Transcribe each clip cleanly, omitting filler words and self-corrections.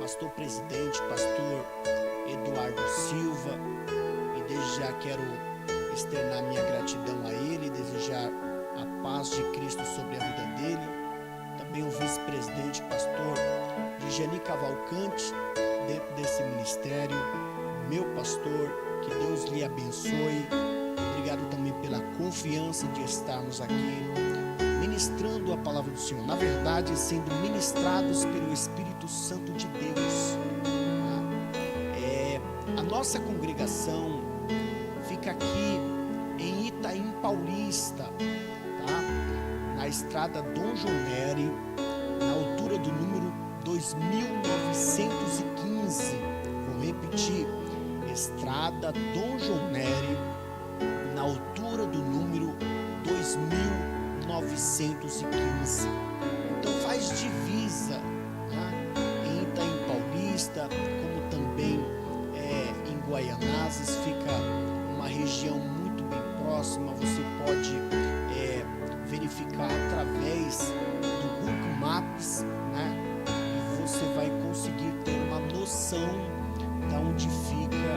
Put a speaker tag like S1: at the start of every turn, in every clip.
S1: pastor presidente, pastor Eduardo Silva, e desde já quero externar minha gratidão a ele, desejar a paz de Cristo sobre a vida dele. Também o vice-presidente, pastor Dijani Cavalcante, dentro desse ministério, meu pastor, que Deus lhe abençoe. Obrigado também pela confiança de estarmos aqui ministrando a palavra do Senhor, na verdade sendo ministrados pelo Espírito Santo de Deus. A nossa congregação fica aqui em Itaim Paulista, tá? Na estrada Dom João Nery, na altura do número 2915. Vou repetir: estrada Dom João Nery, na altura do número 2915. Então faz divisa, né, em Itaim Paulista, como também em Guaianazes, fica uma região muito bem próxima. Você pode verificar através do Google Maps, né, e você vai conseguir ter uma noção de onde fica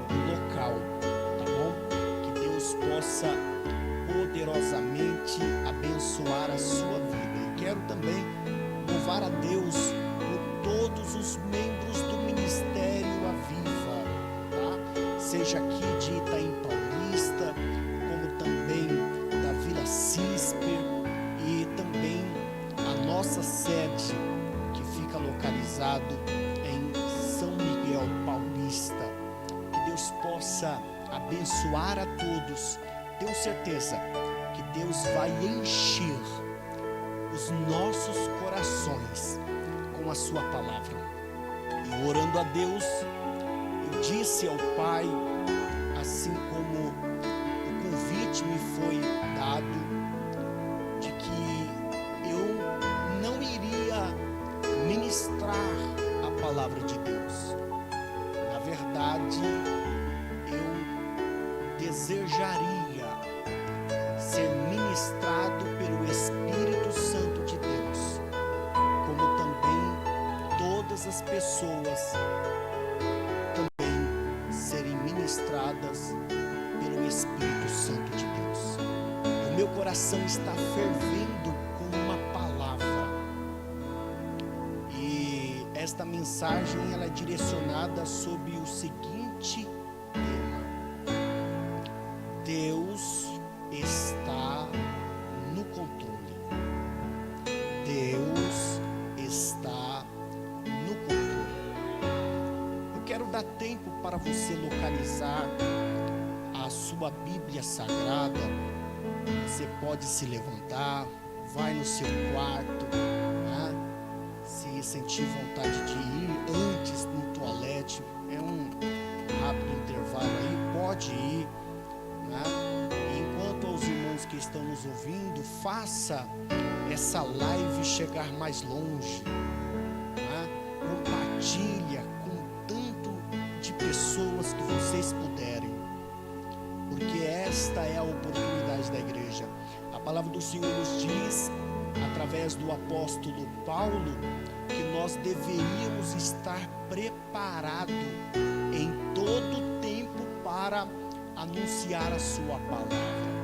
S1: o local, tá bom? Que Deus possa poderosamente abençoar a sua vida. E quero também louvar a Deus por todos os membros do Ministério Aviva, tá? Seja aqui de Itaim Paulista, como também da Vila Cisper, e também a nossa sede, que fica localizado em São Miguel Paulista. Que Deus possa abençoar a todos. Tenho certeza que Deus vai encher os nossos corações com a sua palavra. E orando a Deus, eu disse ao Pai, assim como o convite me foi dado, de que eu não iria ministrar a palavra de Deus. Na verdade, eu desejaria ser ministrado pelo Espírito Santo de Deus, como também todas as pessoas também serem ministradas pelo Espírito Santo de Deus. O meu coração está fervendo com uma palavra, e esta mensagem ela é direcionada sobre o seguinte tema: Deus está no controle. Deus está no controle. Eu quero dar tempo para você localizar a sua Bíblia Sagrada. Você pode se levantar, vai no seu quarto, né? Se sentir vontade de ir antes no toalete, é um rápido intervalo aí, pode ir, né? Enquanto aos irmãos que estão nos ouvindo, faça essa live chegar mais longe, né? Compartilha com tanto de pessoas que vocês puderem, porque esta é a oportunidade da igreja. A palavra do Senhor nos diz, através do apóstolo Paulo, que nós deveríamos estar preparados em todo tempo para anunciar a sua palavra.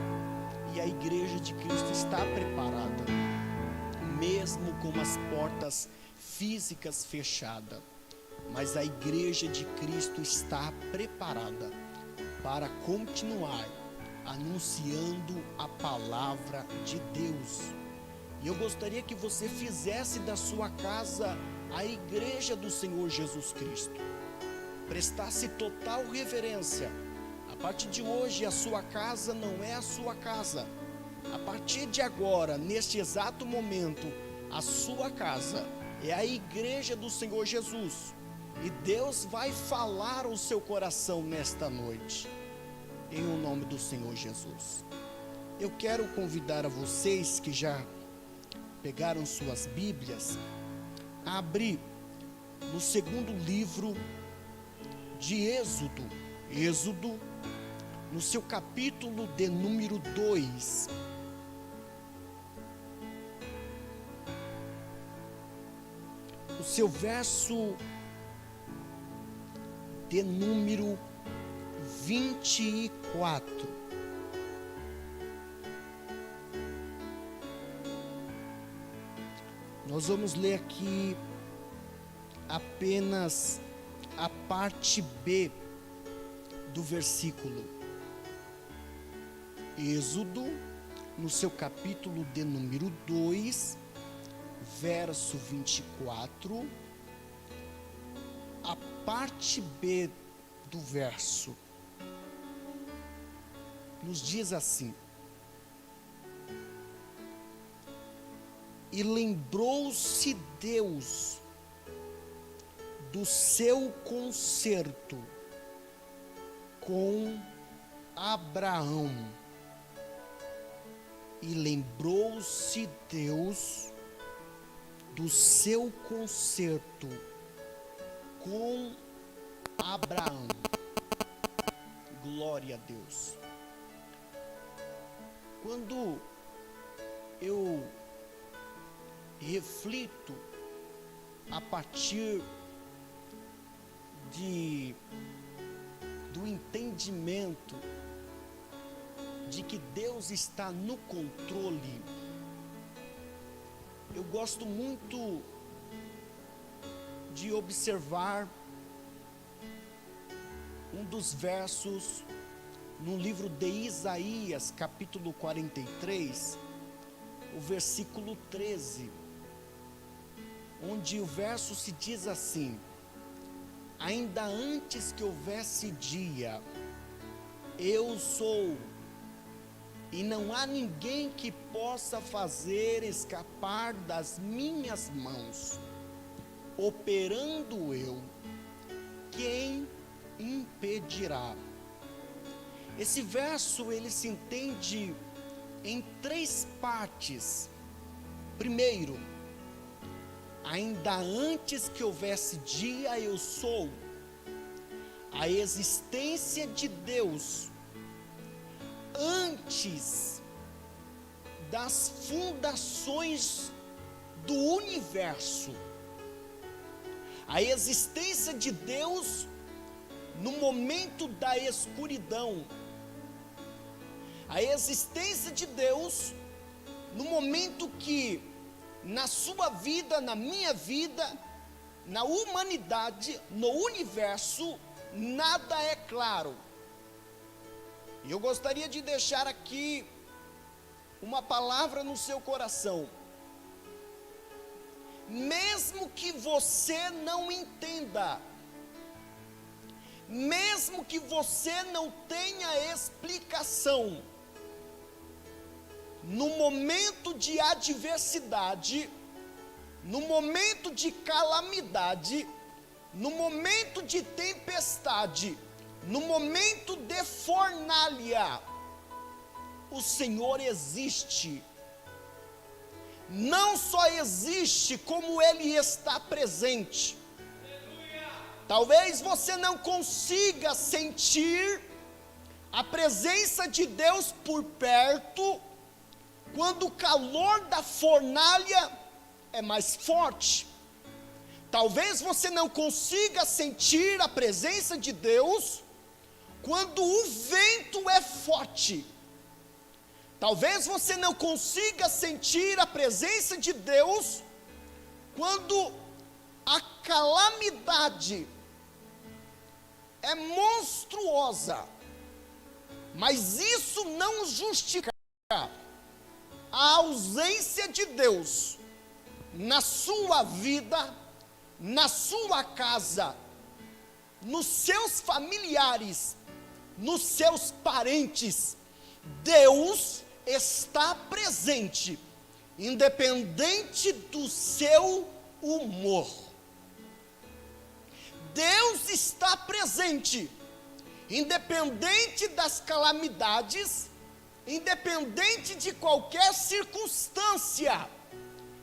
S1: E a igreja de Cristo está preparada, mesmo com as portas físicas fechadas, mas a igreja de Cristo está preparada para continuar anunciando a palavra de Deus. E eu gostaria que você fizesse da sua casa a igreja do Senhor Jesus Cristo, prestasse total reverência. A partir de hoje, a sua casa não é a sua casa. A partir de agora, neste exato momento, a sua casa é a igreja do Senhor Jesus. E Deus vai falar ao seu coração nesta noite, em o nome do Senhor Jesus. Eu quero convidar a vocês que já pegaram suas Bíblias a abrir no segundo livro de Êxodo. Êxodo, no seu capítulo de número 2. O seu verso de número 24. Nós vamos ler aqui apenas a parte B do versículo. Êxodo, no seu capítulo de número 2, verso 24, a parte B do verso nos diz assim: e lembrou-se Deus do seu concerto com Abraão. E lembrou-se Deus do seu concerto com Abraão. Glória a Deus. Quando eu reflito a partir do entendimento de que Deus está no controle, eu gosto muito de observar um dos versos no livro de Isaías, capítulo 43, o versículo 13, onde o verso se diz assim: ainda antes que houvesse dia, eu sou, e não há ninguém que possa fazer escapar das minhas mãos. Operando eu, quem impedirá? Esse verso ele se entende em três partes. Primeiro, ainda antes que houvesse dia, eu sou. A existência de Deus antes das fundações do universo. A existência de Deus no momento da escuridão. A existência de Deus no momento que na sua vida, na minha vida, na humanidade, no universo, nada é claro. E eu gostaria de deixar aqui uma palavra no seu coração. Mesmo que você não entenda, mesmo que você não tenha explicação, no momento de adversidade, no momento de calamidade, no momento de tempestade, no momento de fornalha, o Senhor existe. Não só existe, como Ele está presente. Talvez você não consiga sentir a presença de Deus por perto, quando o calor da fornalha é mais forte. Talvez você não consiga sentir a presença de Deus quando o vento é forte. Talvez você não consiga sentir a presença de Deus quando a calamidade é monstruosa. Mas isso não justifica a ausência de Deus na sua vida, na sua casa, nos seus familiares, nos seus parentes. Deus está presente, independente do seu humor. Deus está presente, independente das calamidades, independente de qualquer circunstância.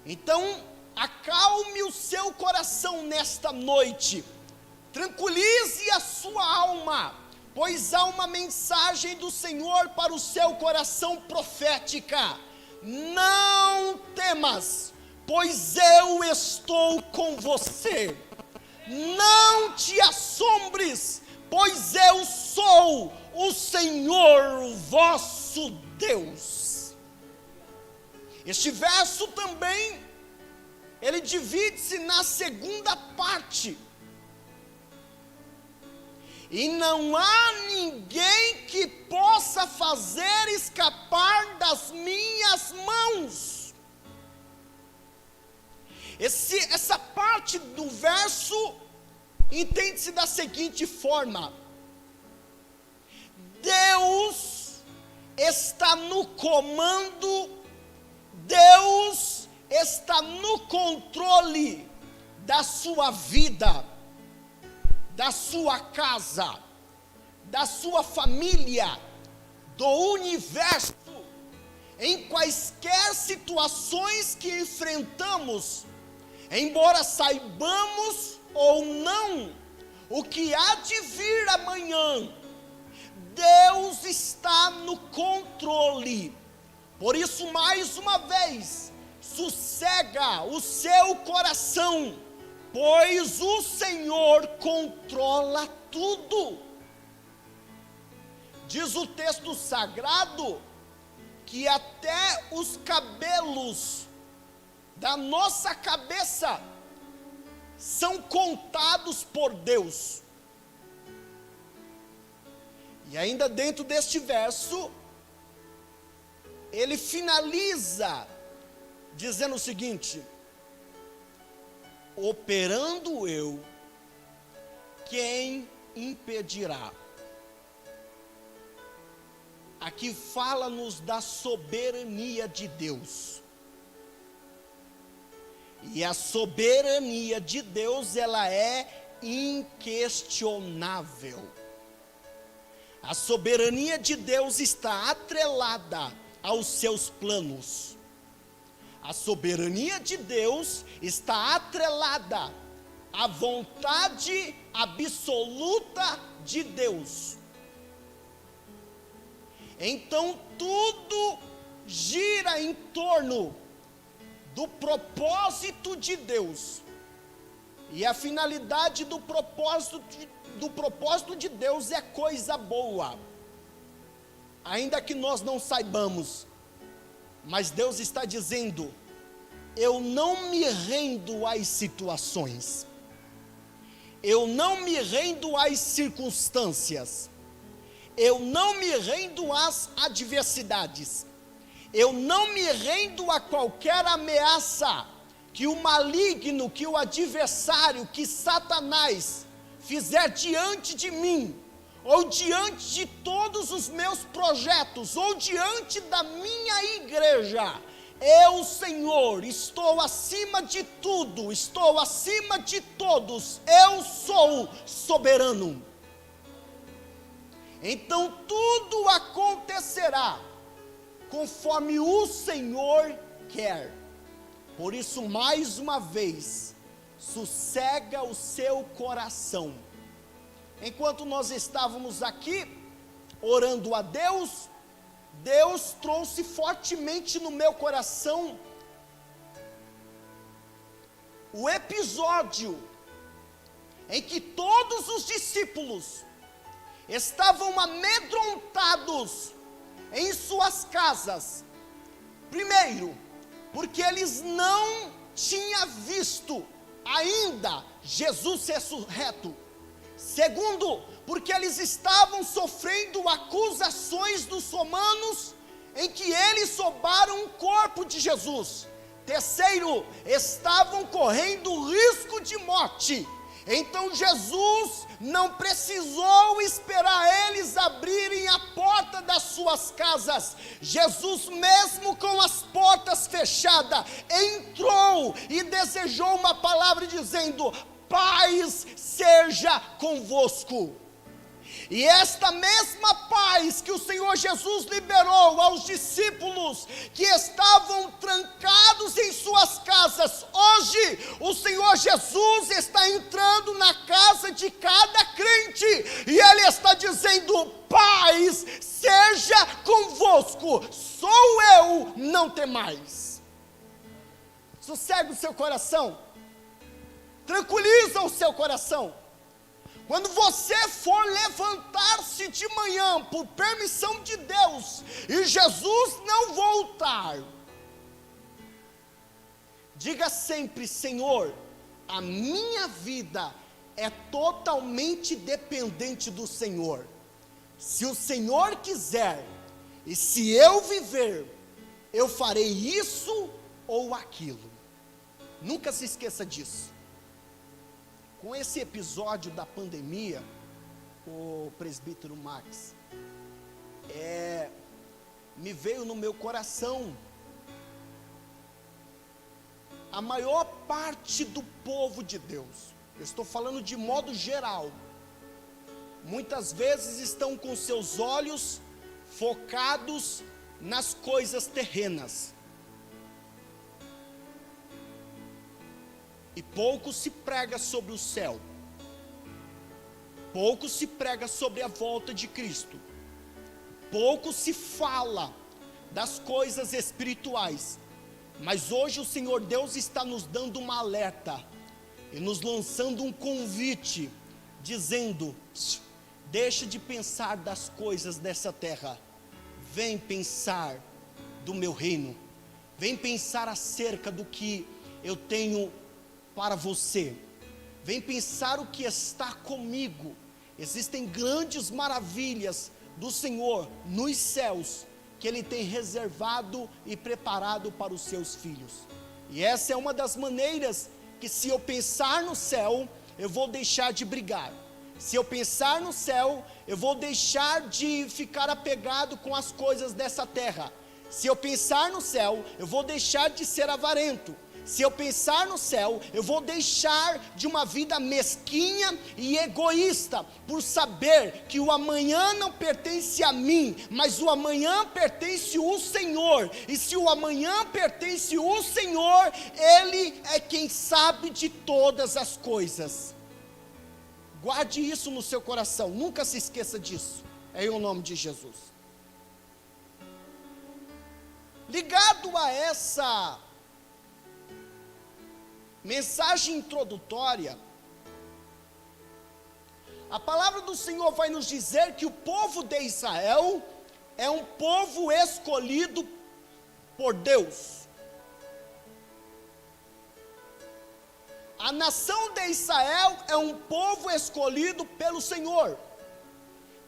S1: Então, acalme o seu coração nesta noite, tranquilize a sua alma, pois há uma mensagem do Senhor para o seu coração profética. Não temas, pois eu estou com você. Não te assustes, assombres, pois eu sou o Senhor vosso Deus. Este verso também, ele divide-se na segunda parte. E não há ninguém que possa fazer escapar das minhas mãos. Essa parte do verso entende-se da seguinte forma: Deus está no comando, Deus está no controle da sua vida, da sua casa, da sua família, do universo. Em quaisquer situações que enfrentamos, embora saibamos ou não o que há de vir amanhã, Deus está no controle. Por isso, mais uma vez, sossega o seu coração, pois o Senhor controla tudo. Diz o texto sagrado que até os cabelos da nossa cabeça são contados por Deus. E ainda dentro deste verso, ele finaliza dizendo o seguinte: operando eu, quem impedirá? Aqui fala-nos da soberania de Deus. E a soberania de Deus, ela é inquestionável. A soberania de Deus está atrelada aos seus planos. A soberania de Deus está atrelada à vontade absoluta de Deus. Então tudo gira em torno do propósito de Deus. E a finalidade do propósito de Deus é coisa boa. Ainda que nós não saibamos, mas Deus está dizendo: eu não me rendo às situações, eu não me rendo às circunstâncias, eu não me rendo às adversidades, eu não me rendo a qualquer ameaça que o maligno, que o adversário, que Satanás fizer diante de mim, ou diante de todos os meus projetos, ou diante da minha igreja. Eu, Senhor, estou acima de tudo, estou acima de todos, eu sou soberano. Então tudo acontecerá conforme o Senhor quer. Por isso, mais uma vez, sossega o seu coração. Enquanto nós estávamos aqui orando a Deus, Deus trouxe fortemente no meu coração o episódio em que todos os discípulos estavam amedrontados em suas casas. Primeiro, porque eles não tinham visto ainda Jesus ressurreto. Segundo, porque eles estavam sofrendo acusações dos romanos em que eles roubaram o corpo de Jesus. Terceiro, estavam correndo risco de morte. Então Jesus não precisou esperar eles abrirem a porta das suas casas. Jesus, mesmo com as portas fechadas, entrou e desejou uma palavra dizendo: paz seja convosco. E esta mesma paz que o Senhor Jesus liberou aos discípulos que estavam trancados em suas casas, hoje o Senhor Jesus está entrando na casa de cada crente, e Ele está dizendo: paz seja convosco, sou eu, não temais. Sossega o seu coração, tranquiliza o seu coração. Quando você for levantar-se de manhã, por permissão de Deus, e Jesus não voltar, diga sempre: Senhor, a minha vida é totalmente dependente do Senhor. Se o Senhor quiser, e se eu viver, eu farei isso ou aquilo. Nunca se esqueça disso. Com esse episódio da pandemia, o presbítero Max, me veio no meu coração, a maior parte do povo de Deus, eu estou falando de modo geral, muitas vezes estão com seus olhos focados nas coisas terrenas, e pouco se prega sobre o céu, pouco se prega sobre a volta de Cristo, pouco se fala das coisas espirituais. Mas hoje o Senhor Deus está nos dando uma alerta, e nos lançando um convite, dizendo: deixa de pensar das coisas dessa terra, vem pensar do meu reino, vem pensar acerca do que eu tenho para você, vem pensar o que está comigo. Existem grandes maravilhas do Senhor nos céus, que Ele tem reservado e preparado para os seus filhos, e essa é uma das maneiras que, se eu pensar no céu, eu vou deixar de brigar. Se eu pensar no céu, eu vou deixar de ficar apegado com as coisas dessa terra. Se eu pensar no céu, eu vou deixar de ser avarento. Se eu pensar no céu, eu vou deixar de uma vida mesquinha e egoísta, por saber que o amanhã não pertence a mim, mas o amanhã pertence ao Senhor, e se o amanhã pertence ao Senhor, Ele é quem sabe de todas as coisas. Guarde isso no seu coração, nunca se esqueça disso, em nome de Jesus. Ligado a essa mensagem introdutória, a palavra do Senhor vai nos dizer que o povo de Israel é um povo escolhido por Deus. A nação de Israel é um povo escolhido pelo Senhor.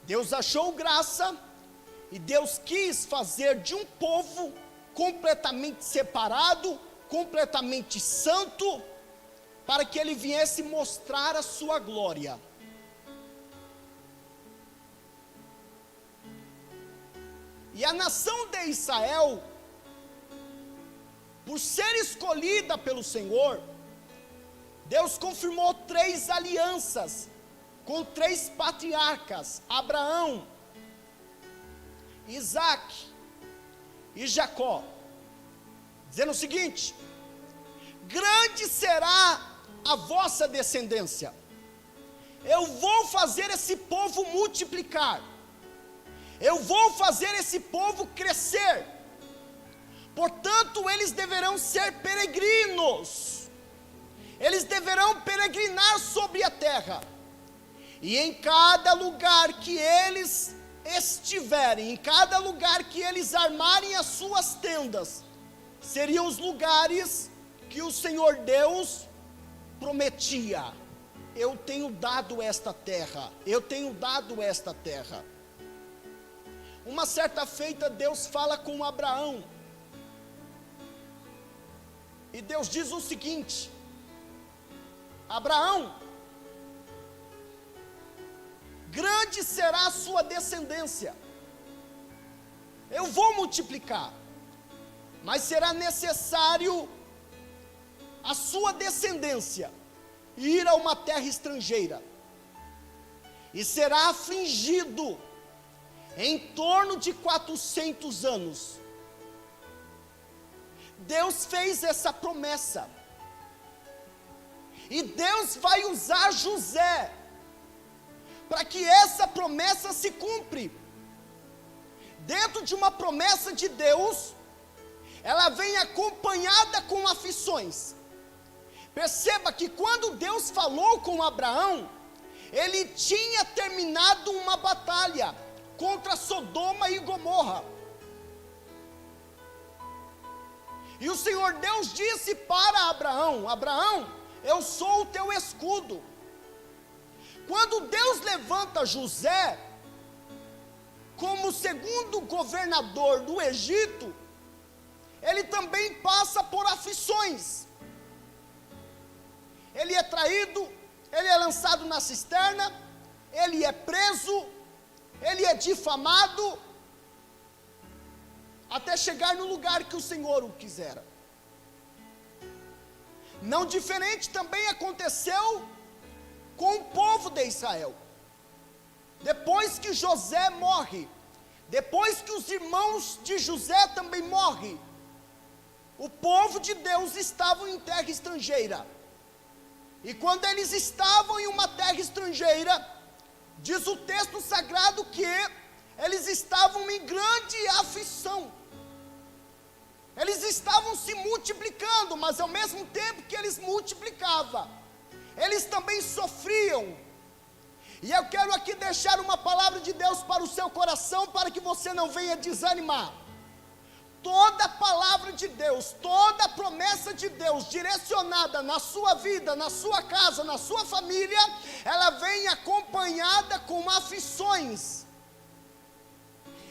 S1: Deus achou graça, e Deus quis fazer de um povo completamente separado, completamente santo, para que Ele viesse mostrar a sua glória. E a nação de Israel, por ser escolhida pelo Senhor, Deus confirmou 3 alianças com 3 patriarcas: Abraão, Isaac e Jacó, dizendo o seguinte: grande será a vossa descendência, eu vou fazer esse povo multiplicar, eu vou fazer esse povo crescer, portanto eles deverão ser peregrinos, eles deverão peregrinar sobre a terra, e em cada lugar que eles estiverem, em cada lugar que eles armarem as suas tendas, seriam os lugares que o Senhor Deus prometia: eu tenho dado esta terra, eu tenho dado esta terra. Uma certa feita, Deus fala com Abraão, e Deus diz o seguinte: Abraão, grande será a sua descendência, eu vou multiplicar, mas será necessário a sua descendência ir a uma terra estrangeira, e será afligido em torno de 400 anos. Deus fez essa promessa, e Deus vai usar José para que essa promessa se cumpre. Dentro de uma promessa de Deus, ela vem acompanhada com aflições. Perceba que quando Deus falou com Abraão, ele tinha terminado uma batalha contra Sodoma e Gomorra. E o Senhor Deus disse para Abraão: Abraão, eu sou o teu escudo. Quando Deus levanta José como segundo governador do Egito, ele também passa por aflições. Ele é traído, ele é lançado na cisterna, ele é preso, ele é difamado, até chegar no lugar que o Senhor o quisera. Não diferente também aconteceu com o povo de Israel. Depois que José morre, depois que os irmãos de José também morrem, o povo de Deus estava em terra estrangeira. E quando eles estavam em uma terra estrangeira, diz o texto sagrado que eles estavam em grande aflição. Eles estavam se multiplicando, mas ao mesmo tempo que eles multiplicavam, eles também sofriam. E eu quero aqui deixar uma palavra de Deus para o seu coração, para que você não venha desanimar. Toda palavra de Deus, toda promessa de Deus direcionada na sua vida, na sua casa, na sua família, ela vem acompanhada com aflições.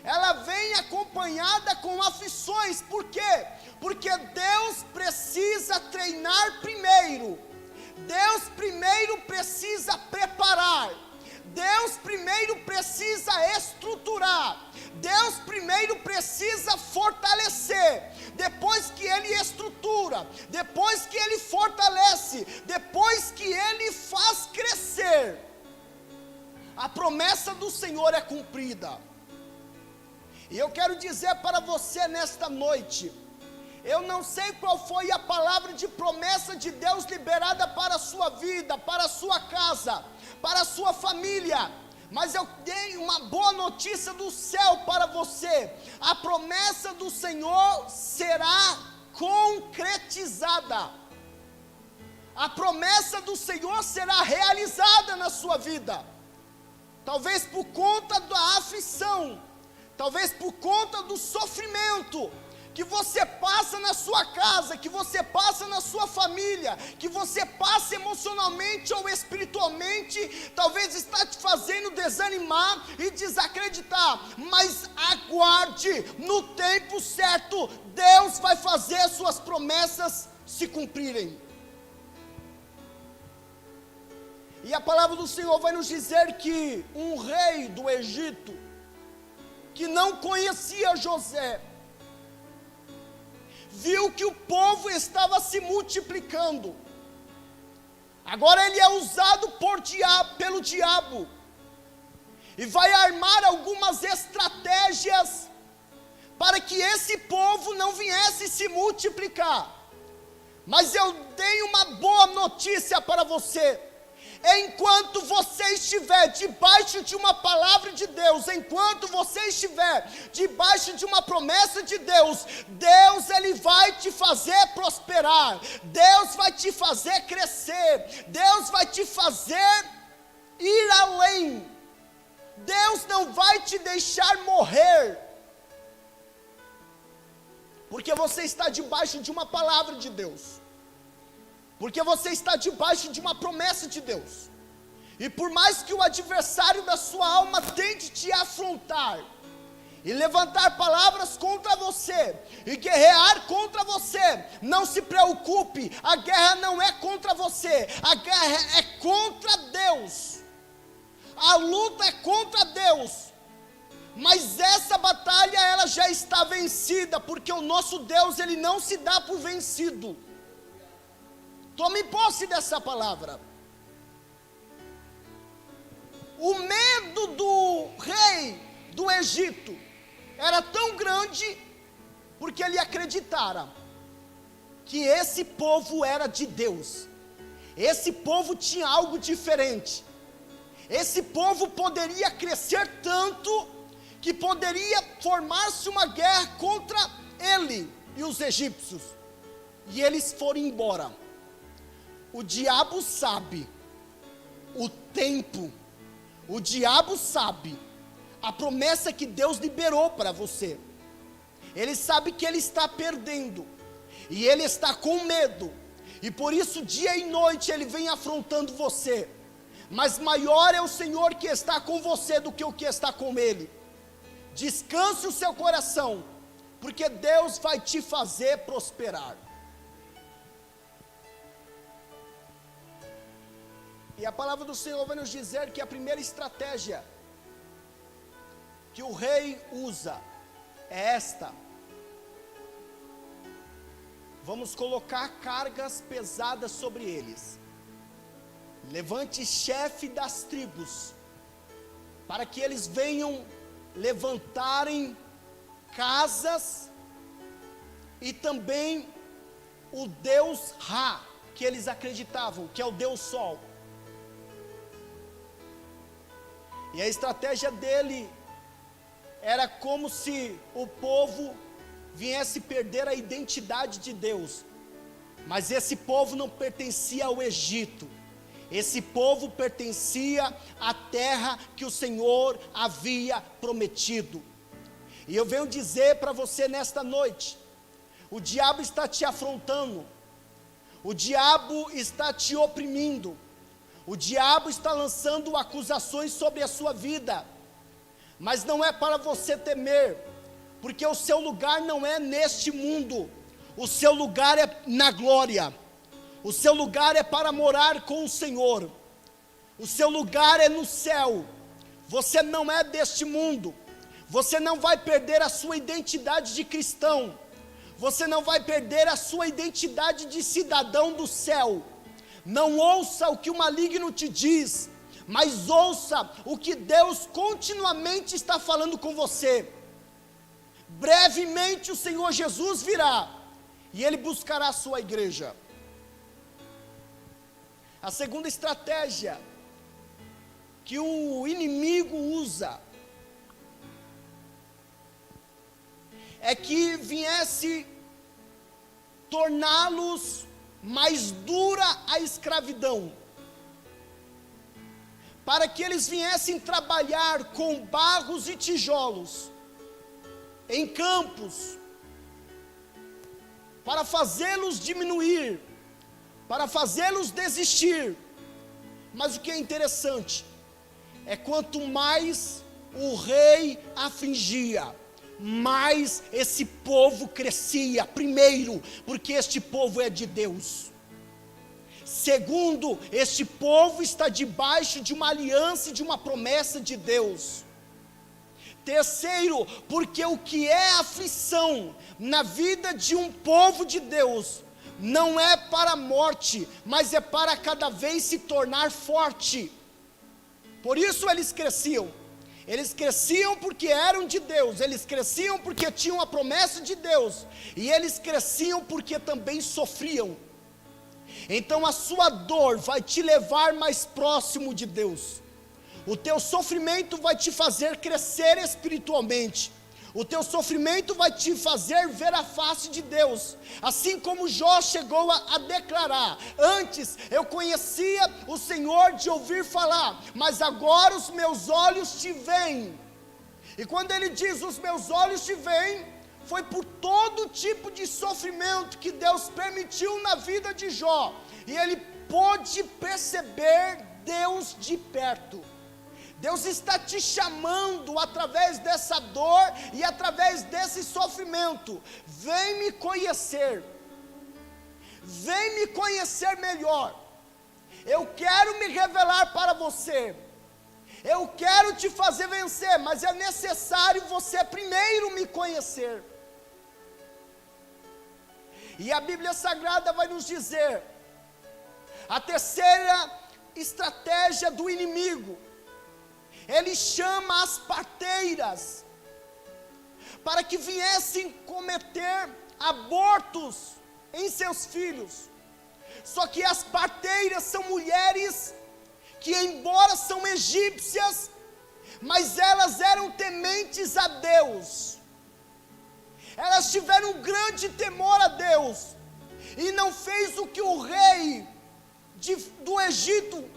S1: Ela vem acompanhada com aflições. Por quê? Porque Deus precisa treinar primeiro. Deus primeiro precisa preparar. Deus primeiro precisa estruturar. Deus primeiro precisa fortalecer. Depois que Ele estrutura, depois que Ele fortalece, depois que Ele faz crescer, a promessa do Senhor é cumprida. E eu quero dizer para você nesta noite, eu não sei qual foi a palavra de promessa de Deus liberada para a sua vida, para a sua casa, para a sua família, mas eu tenho uma boa notícia do céu para você: a promessa do Senhor será concretizada, a promessa do Senhor será realizada na sua vida. Talvez por conta da aflição, talvez por conta do sofrimento que você passa na sua casa, que você passa na sua família, que você passa emocionalmente ou espiritualmente, talvez está te fazendo desanimar e desacreditar, mas aguarde, no tempo certo, Deus vai fazer suas promessas se cumprirem. E a palavra do Senhor vai nos dizer que um rei do Egito, que não conhecia José, viu que o povo estava se multiplicando. Agora ele é usado pelo diabo, e vai armar algumas estratégias para que esse povo não viesse se multiplicar. Mas eu tenho uma boa notícia para você: enquanto você estiver debaixo de uma palavra de Deus, enquanto você estiver debaixo de uma promessa de Deus, Deus Ele vai te fazer prosperar, Deus vai te fazer crescer, Deus vai te fazer ir além, Deus não vai te deixar morrer, porque você está debaixo de uma palavra de Deus, porque você está debaixo de uma promessa de Deus. E por mais que o adversário da sua alma tente te afrontar, e levantar palavras contra você, e guerrear contra você, não se preocupe, a guerra não é contra você, a guerra é contra Deus, a luta é contra Deus. Mas essa batalha, ela já está vencida, porque o nosso Deus, Ele não se dá por vencido. Tome posse dessa palavra. O medo do rei do Egito era tão grande, porque ele acreditara que esse povo era de Deus, esse povo tinha algo diferente, esse povo poderia crescer tanto, que poderia formar-se uma guerra contra ele e os egípcios, e eles foram embora. O diabo sabe o tempo. O diabo sabe a promessa que Deus liberou para você. Ele sabe que ele está perdendo, e ele está com medo, e por isso dia e noite ele vem afrontando você. Mas maior é o Senhor que está com você do que o que está com ele. Descanse o seu coração, porque Deus vai te fazer prosperar. E a palavra do Senhor vai nos dizer que a primeira estratégia que o rei usa é esta: vamos colocar cargas pesadas sobre eles. Levante chefe das tribos, para que eles venham levantarem casas, e também o Deus Ra, que eles acreditavam, que é o Deus Sol. E a estratégia dele era como se o povo viesse perder a identidade de Deus. Mas esse povo não pertencia ao Egito. Esse povo pertencia à terra que o Senhor havia prometido. E eu venho dizer para você nesta noite: o diabo está te afrontando, o diabo está te oprimindo, o diabo está lançando acusações sobre a sua vida, mas não é para você temer, porque o seu lugar não é neste mundo, o seu lugar é na glória, o seu lugar é para morar com o Senhor, o seu lugar é no céu. Você não é deste mundo, você não vai perder a sua identidade de cristão, você não vai perder a sua identidade de cidadão do céu. Não ouça o que o maligno te diz, mas ouça o que Deus continuamente está falando com você. Brevemente o Senhor Jesus virá, e Ele buscará a sua igreja. A segunda estratégia que o inimigo usa é que viesse torná-los mais dura a escravidão, para que eles viessem trabalhar com barros e tijolos em campos, para fazê-los diminuir, para fazê-los desistir. Mas o que é interessante é quanto mais o rei afligia, mais esse povo crescia. Primeiro, porque este povo é de Deus. Segundo, este povo está debaixo de uma aliança e de uma promessa de Deus. Terceiro, porque o que é aflição na vida de um povo de Deus não é para a morte, mas é para cada vez se tornar forte. Por isso eles cresciam. Eles cresciam porque eram de Deus, eles cresciam porque tinham a promessa de Deus, e eles cresciam porque também sofriam. Então a sua dor vai te levar mais próximo de Deus, o teu sofrimento vai te fazer crescer espiritualmente, o teu sofrimento vai te fazer ver a face de Deus, assim como Jó chegou a declarar: antes eu conhecia o Senhor de ouvir falar, mas agora os meus olhos te veem. E quando ele diz os meus olhos te veem, foi por todo tipo de sofrimento que Deus permitiu na vida de Jó, e ele pôde perceber Deus de perto. Deus está te chamando através dessa dor e através desse sofrimento. Vem me conhecer. Vem me conhecer melhor. Eu quero me revelar para você. Eu quero te fazer vencer, mas é necessário você primeiro me conhecer. E a Bíblia Sagrada vai nos dizer a terceira estratégia do inimigo. Ele chama as parteiras para que viessem cometer abortos em seus filhos. Só que as parteiras são mulheres que, embora são egípcias, mas elas eram tementes a Deus. Elas tiveram um grande temor a Deus, e não fez o que o rei do Egito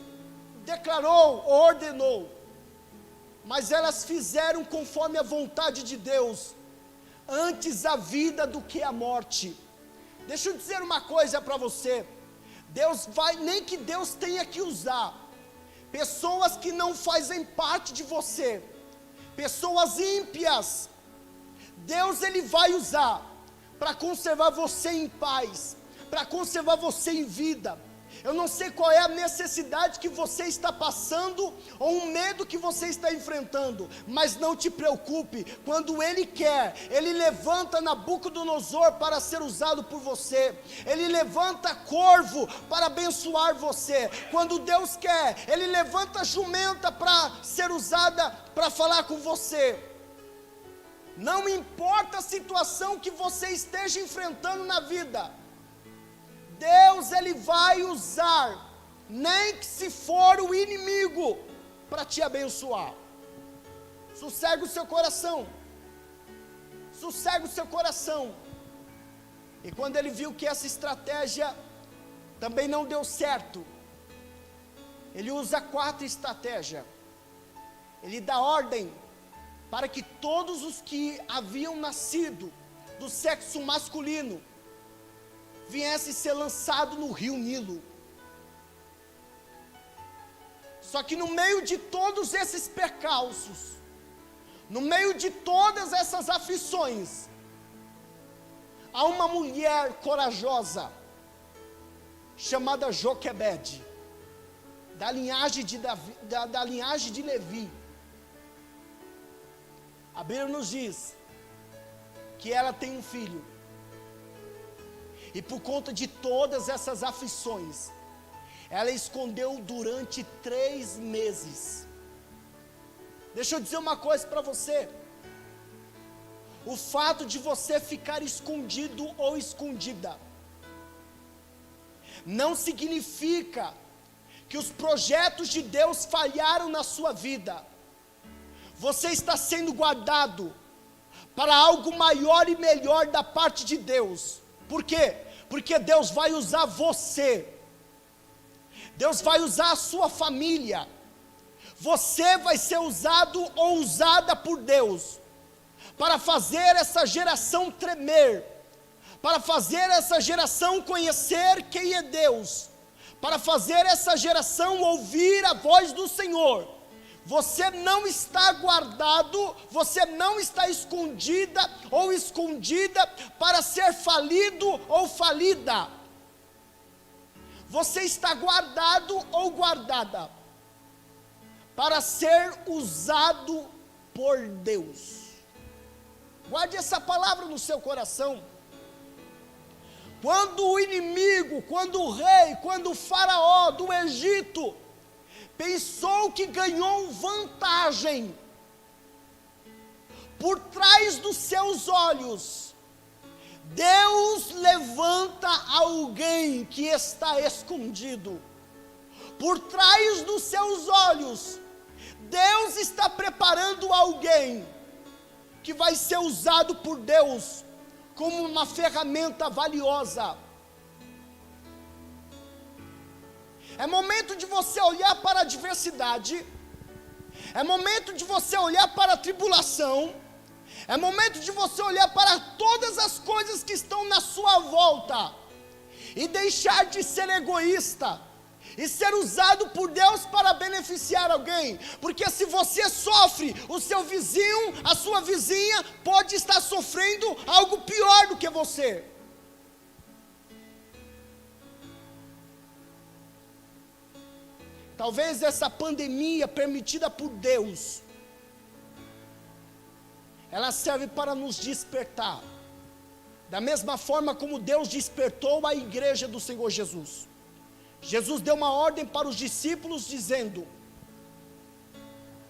S1: declarou, ordenou, mas elas fizeram conforme a vontade de Deus, antes a vida do que a morte. Deixa eu dizer uma coisa para você, nem que Deus tenha que usar pessoas que não fazem parte de você, pessoas ímpias, Deus ele vai usar para conservar você em paz, para conservar você em vida. Eu não sei qual é a necessidade que você está passando, ou um medo que você está enfrentando, mas não te preocupe, quando Ele quer, Ele levanta Nabucodonosor para ser usado por você, Ele levanta corvo para abençoar você, quando Deus quer, Ele levanta jumenta para ser usada para falar com você. Não importa a situação que você esteja enfrentando na vida, Deus ele vai usar, nem que se for o inimigo, para te abençoar. Sossega o seu coração, sossega o seu coração. E quando ele viu que essa estratégia também não deu certo, ele usa 4 estratégias. Ele dá ordem para que todos os que haviam nascido do sexo masculino viesse ser lançado no rio Nilo. Só que no meio de todos esses percalços, no meio de todas essas aflições, há uma mulher corajosa, chamada Joquebede, da linhagem de Levi. A Bíblia nos diz que ela tem um filho, e por conta de todas essas aflições, ela escondeu durante 3 meses. Deixa eu dizer uma coisa para você, o fato de você ficar escondido ou escondida, não significa que os projetos de Deus falharam na sua vida. Você está sendo guardado para algo maior e melhor da parte de Deus. Por quê? Porque Deus vai usar você, Deus vai usar a sua família, você vai ser usado ou usada por Deus, para fazer essa geração tremer, para fazer essa geração conhecer quem é Deus, para fazer essa geração ouvir a voz do Senhor. Você não está guardado, você não está escondida ou escondida para ser falido ou falida. Você está guardado ou guardada para ser usado por Deus. Guarde essa palavra no seu coração. Quando o inimigo, quando o rei, quando o faraó do Egito pensou que ganhou vantagem, por trás dos seus olhos, Deus levanta alguém que está escondido. Por trás dos seus olhos, Deus está preparando alguém que vai ser usado por Deus como uma ferramenta valiosa. É momento de você olhar para a adversidade, é momento de você olhar para a tribulação, é momento de você olhar para todas as coisas que estão na sua volta, e deixar de ser egoísta, e ser usado por Deus para beneficiar alguém, porque se você sofre, o seu vizinho, a sua vizinha, pode estar sofrendo algo pior do que você. Talvez essa pandemia permitida por Deus, ela serve para nos despertar, da mesma forma como Deus despertou a igreja do Senhor Jesus. Jesus deu uma ordem para os discípulos dizendo: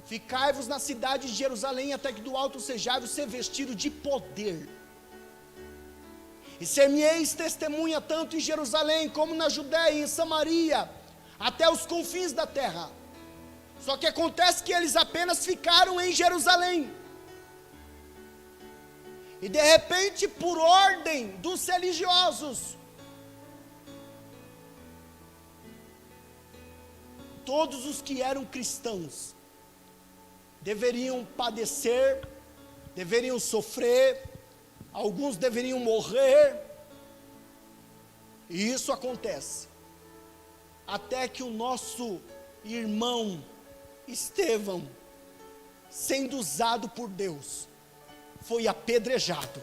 S1: ficai-vos na cidade de Jerusalém, até que do alto sejais ser vestido de poder, e ser-me-eis testemunha tanto em Jerusalém, como na Judéia e em Samaria, até os confins da terra. Só que acontece que eles apenas ficaram em Jerusalém, e de repente, por ordem dos religiosos, todos os que eram cristãos deveriam padecer, deveriam sofrer, alguns deveriam morrer, e isso acontece, até que o nosso irmão Estevão, sendo usado por Deus, foi apedrejado.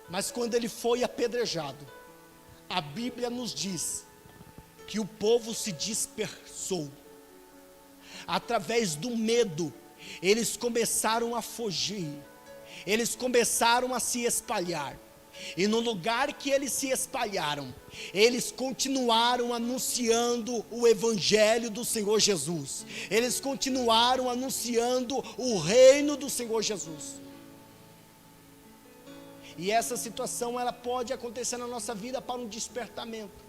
S1: Mas quando ele foi apedrejado, a Bíblia nos diz que o povo se dispersou. Através do medo, eles começaram a fugir, eles começaram a se espalhar. E no lugar que eles se espalharam, eles continuaram anunciando o Evangelho do Senhor Jesus. Eles continuaram anunciando o reino do Senhor Jesus. E essa situação, ela pode acontecer na nossa vida para um despertamento.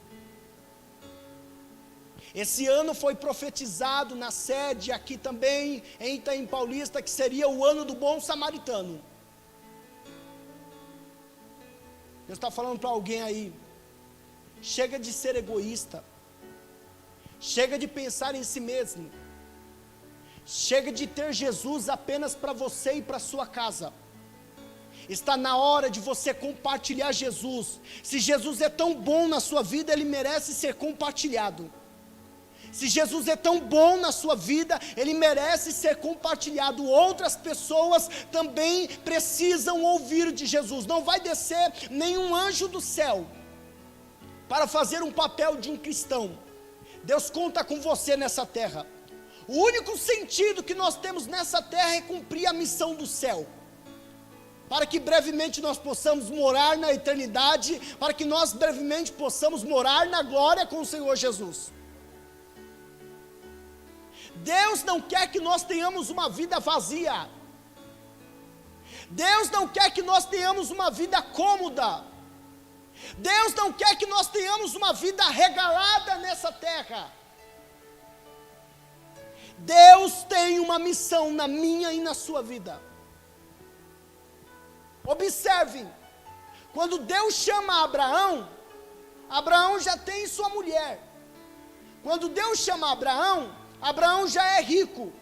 S1: Esse ano foi profetizado na sede aqui também, em Itaim Paulista, que seria o ano do bom samaritano. Deus está falando para alguém aí, chega de ser egoísta, chega de pensar em si mesmo, chega de ter Jesus apenas para você e para sua casa. Está na hora de você compartilhar Jesus. Se Jesus é tão bom na sua vida, ele merece ser compartilhado. Se Jesus é tão bom na sua vida, ele merece ser compartilhado. Outras pessoas também precisam ouvir de Jesus. Não vai descer nenhum anjo do céu para fazer um papel de um cristão. Deus conta com você nessa terra. O único sentido que nós temos nessa terra é cumprir a missão do céu, para que brevemente nós possamos morar na eternidade, para que nós brevemente possamos morar na glória com o Senhor Jesus. Deus não quer que nós tenhamos uma vida vazia. Deus não quer que nós tenhamos uma vida cômoda. Deus não quer que nós tenhamos uma vida regalada nessa terra. Deus tem uma missão na minha e na sua vida. Observem, quando Deus chama Abraão, Abraão já tem sua mulher. Quando Deus chama Abraão, Abraão já é rico.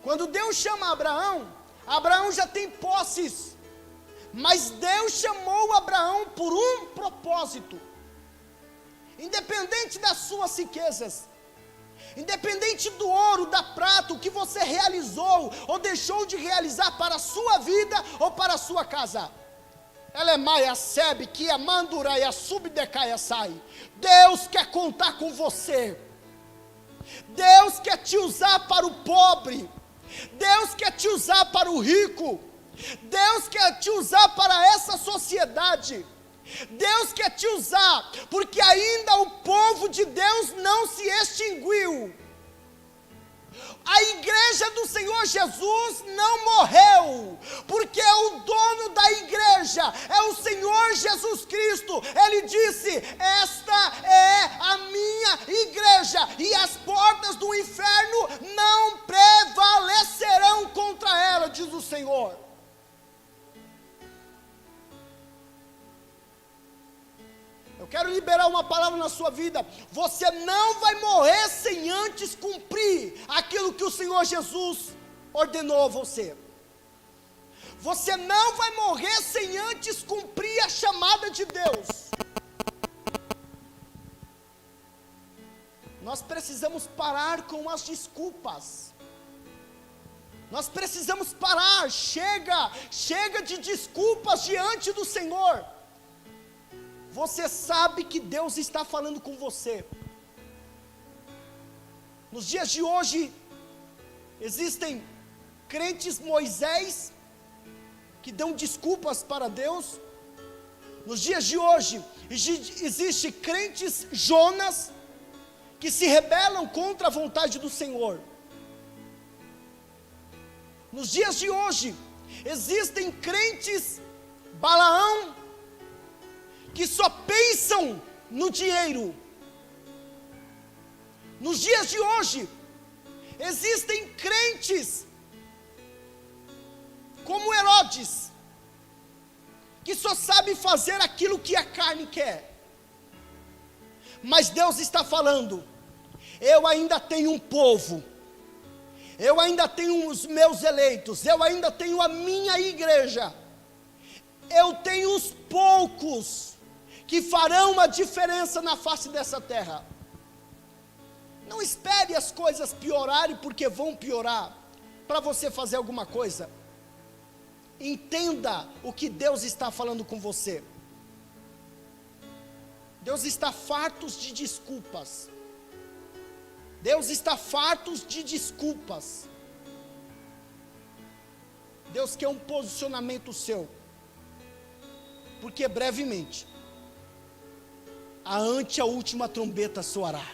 S1: Quando Deus chama Abraão, Abraão já tem posses. Mas Deus chamou Abraão por um propósito. Independente das suas riquezas, independente do ouro, da prata, o que você realizou ou deixou de realizar para a sua vida ou para a sua casa. Elemaia sebe que a manduraia subdecaia sai. Deus quer contar com você. Deus quer te usar para o pobre. Deus quer te usar para o rico. Deus quer te usar para essa sociedade. Deus quer te usar, porque ainda o povo de Deus não se extinguiu. A igreja do Senhor Jesus não morreu, porque o dono da igreja é o Senhor Jesus Cristo. Ele disse: esta é a minha igreja, e as portas do inferno não prevalecerão contra ela, diz o Senhor. Eu quero liberar uma palavra na sua vida. Você não vai morrer sem antes cumprir aquilo que o Senhor Jesus ordenou a você. Você não vai morrer sem antes cumprir a chamada de Deus. Nós precisamos parar com as desculpas. Nós precisamos parar. Chega de desculpas diante do Senhor. Você sabe que Deus está falando com você. Nos dias de hoje, existem crentes Moisés, que dão desculpas para Deus. Nos dias de hoje, existem crentes Jonas, que se rebelam contra a vontade do Senhor. Nos dias de hoje, existem crentes Balaão, que só pensam no dinheiro. Nos dias de hoje, existem crentes como Herodes, que só sabe fazer aquilo que a carne quer. Mas Deus está falando: eu ainda tenho um povo, eu ainda tenho os meus eleitos, eu ainda tenho a minha igreja, eu tenho os poucos que farão uma diferença na face dessa terra. Não espere as coisas piorarem, porque vão piorar, para você fazer alguma coisa. Entenda o que Deus está falando com você. Deus está farto de desculpas. Deus está farto de desculpas. Deus quer um posicionamento seu. Porque brevemente, a última trombeta soará.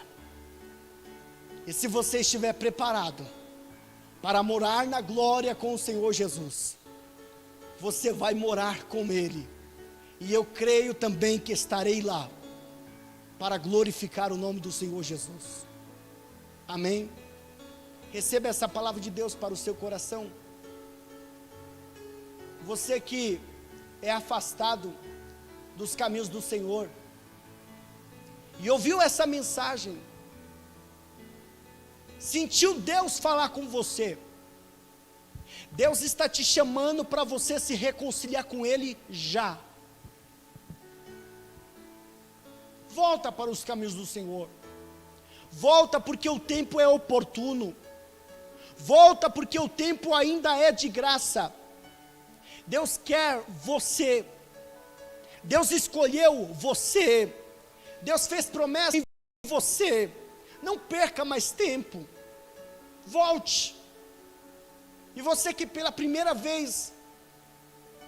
S1: E se você estiver preparado para morar na glória com o Senhor Jesus, você vai morar com Ele. E eu creio também que estarei lá para glorificar o nome do Senhor Jesus. Amém? Receba essa palavra de Deus para o seu coração. Você que é afastado dos caminhos do Senhor e ouviu essa mensagem, sentiu Deus falar com você, Deus está te chamando para você se reconciliar com Ele já. Volta para os caminhos do Senhor. Volta porque o tempo é oportuno. Volta porque o tempo ainda é de graça. Deus quer você. Deus escolheu você. Deus fez promessa em você. Não perca mais tempo. Volte. E você que pela primeira vez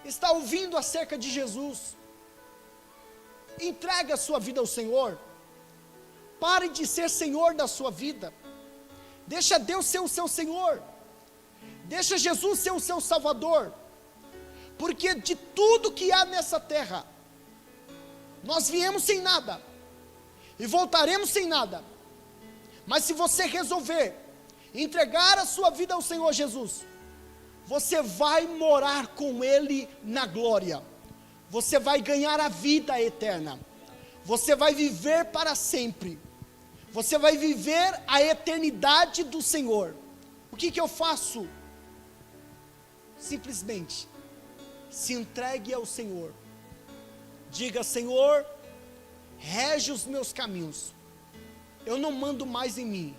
S1: está ouvindo acerca de Jesus, entregue a sua vida ao Senhor. Pare de ser senhor da sua vida. Deixa Deus ser o seu Senhor. Deixa Jesus ser o seu Salvador. Porque de tudo que há nessa terra, nós viemos sem nada e voltaremos sem nada. Mas se você resolver entregar a sua vida ao Senhor Jesus, você vai morar com Ele na glória. Você vai ganhar a vida eterna. Você vai viver para sempre. Você vai viver a eternidade do Senhor. O que eu faço? Simplesmente se entregue ao Senhor. Diga: Senhor, rege os meus caminhos. Eu não mando mais em mim.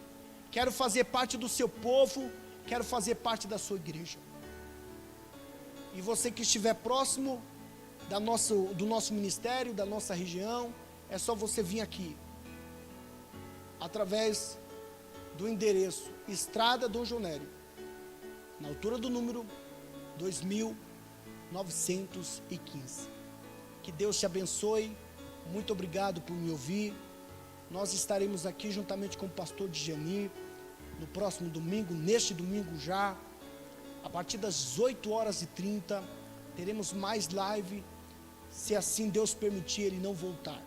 S1: Quero fazer parte do seu povo. Quero fazer parte da sua igreja. E você que estiver próximo do nosso ministério, da nossa região, é só você vir aqui, através do endereço Estrada Dom Jonério, na altura do número 2915. Que Deus te abençoe. Muito obrigado por me ouvir. Nós estaremos aqui juntamente com o pastor Djani no próximo domingo, neste domingo já, a partir das 8h30, teremos mais live, se assim Deus permitir e não voltar.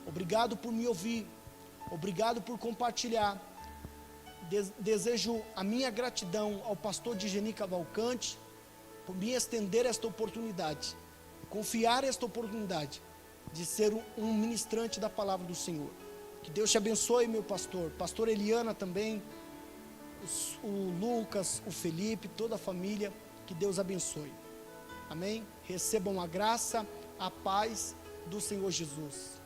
S1: Obrigado por me ouvir, obrigado por compartilhar. Desejo a minha gratidão ao pastor Djani Cavalcante, por me estender esta oportunidade, confiar esta oportunidade, de ser um ministrante da palavra do Senhor. Que Deus te abençoe, meu pastor Eliana também, o Lucas, o Felipe, toda a família, que Deus abençoe. Amém? Recebam a graça, a paz do Senhor Jesus.